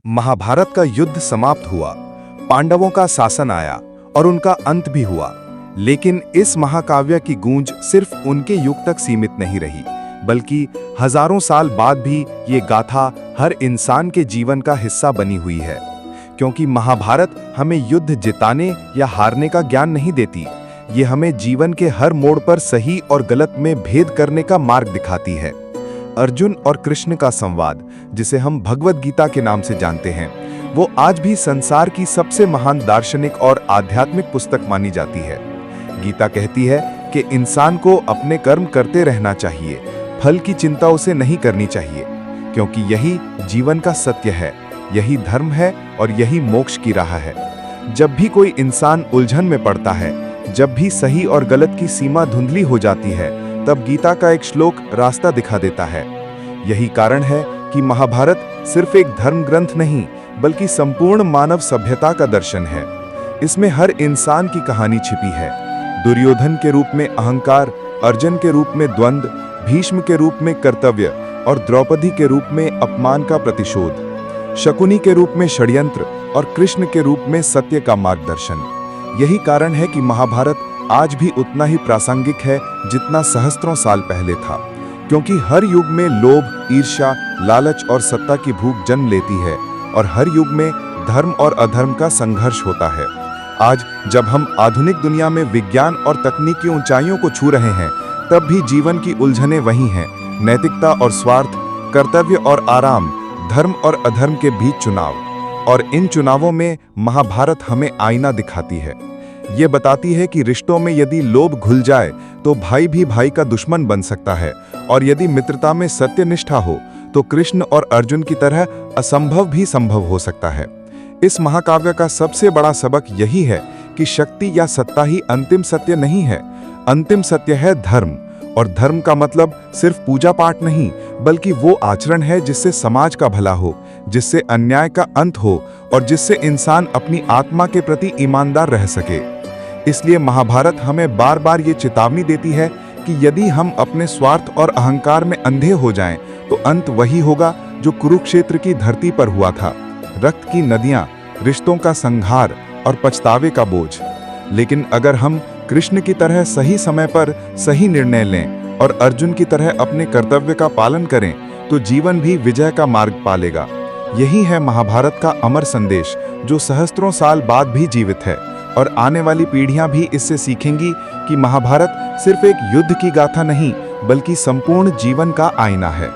महाभारत का युद्ध समाप्त हुआ, पांडवों का शासन आया और उनका अंत भी हुआ। लेकिन इस महाकाव्य की गूंज सिर्फ उनके युग तक सीमित नहीं रही, बल्कि हजारों साल बाद भी ये गाथा हर इंसान के जीवन का हिस्सा बनी हुई है। क्योंकि महाभारत हमें युद्ध जिताने या हारने का ज्ञान नहीं देती, ये हमें जीवन के हर मोड़ पर सही और गलत में भेद करने का मार्ग दिखाती है। अर्जुन और कृष्ण का संवाद, जिसे हम भगवद गीता के नाम से जानते हैं, वो आज भी संसार की सबसे महान दार्शनिक और आध्यात्मिक पुस्तक मानी जाती है। गीता कहती है कि इंसान को अपने कर्म करते रहना चाहिए, फल की चिंता उसे नहीं करनी चाहिए, क्योंकि यही जीवन का सत्य है, यही धर्म है और यही मोक्ष की राह है। जब भी कोई इंसान उलझन में पड़ता है, जब भी सही और गलत की सीमा धुंधली हो जाती है, तब गीता का एक श्लोक रास्ता दिखा देता है। यही कारण है कि महाभारत सिर्फ एक धर्म ग्रंथ नहीं, बल्कि संपूर्ण मानव सभ्यता का दर्शन है। इसमें हर इंसान की कहानी छिपी है। दुर्योधन के रूप में अहंकार, अर्जुन के रूप में द्वंद्व, भीष्म के रूप में कर्तव्य और द्रौपदी के रूप में अपमान का प्रतिशोध, शकुनी के रूप में षड्यंत्र और कृष्ण के रूप में सत्य का मार्गदर्शन। यही कारण है कि महाभारत आज भी उतना ही प्रासंगिक है जितना सहस्त्रों साल पहले था, क्योंकि हर युग में लोभ, ईर्ष्या, लालच और सत्ता की भूख जन्म लेती है और हर युग में धर्म और अधर्म का संघर्ष होता है। आज जब हम आधुनिक दुनिया में विज्ञान और तकनीक की ऊंचाइयों को छू रहे हैं, तब भी जीवन की उलझनें वही हैं। नैतिकता और स्वार्थ, कर्तव्य और आराम, धर्म और अधर्म के बीच चुनाव। और इन चुनावों में महाभारत हमें आईना दिखाती है। ये बताती है कि रिश्तों में यदि लोभ घुल जाए तो भाई भी भाई का दुश्मन बन सकता है, और यदि मित्रता में सत्यनिष्ठा हो तो कृष्ण और अर्जुन की तरह असंभव भी संभव हो सकता है। इस महाकाव्य का सबसे बड़ा सबक यही है कि शक्ति या सत्ता ही अंतिम सत्य नहीं है। अंतिम सत्य है धर्म, और धर्म का मतलब सिर्फ पूजा पाठ नहीं, बल्कि वो आचरण है जिससे समाज का भला हो, जिससे अन्याय का अंत हो और जिससे इंसान अपनी आत्मा के प्रति ईमानदार रह सके। इसलिए महाभारत हमें बार बार ये चेतावनी देती है कि यदि हम अपने स्वार्थ और अहंकार में अंधे हो जाएं, तो अंत वही होगा जो कुरुक्षेत्र की धरती पर हुआ था। रक्त की नदियां, रिश्तों का संहार और पछतावे का बोझ। लेकिन अगर हम कृष्ण की तरह सही समय पर सही निर्णय लें और अर्जुन की तरह अपने कर्तव्य का पालन करें, तो जीवन भी विजय का मार्ग पालेगा। यही है महाभारत का अमर संदेश, जो सहस्त्रों साल बाद भी जीवित है, और आने वाली पीढ़ियां भी इससे सीखेंगी कि महाभारत सिर्फ एक युद्ध की गाथा नहीं, बल्कि संपूर्ण जीवन का आईना है।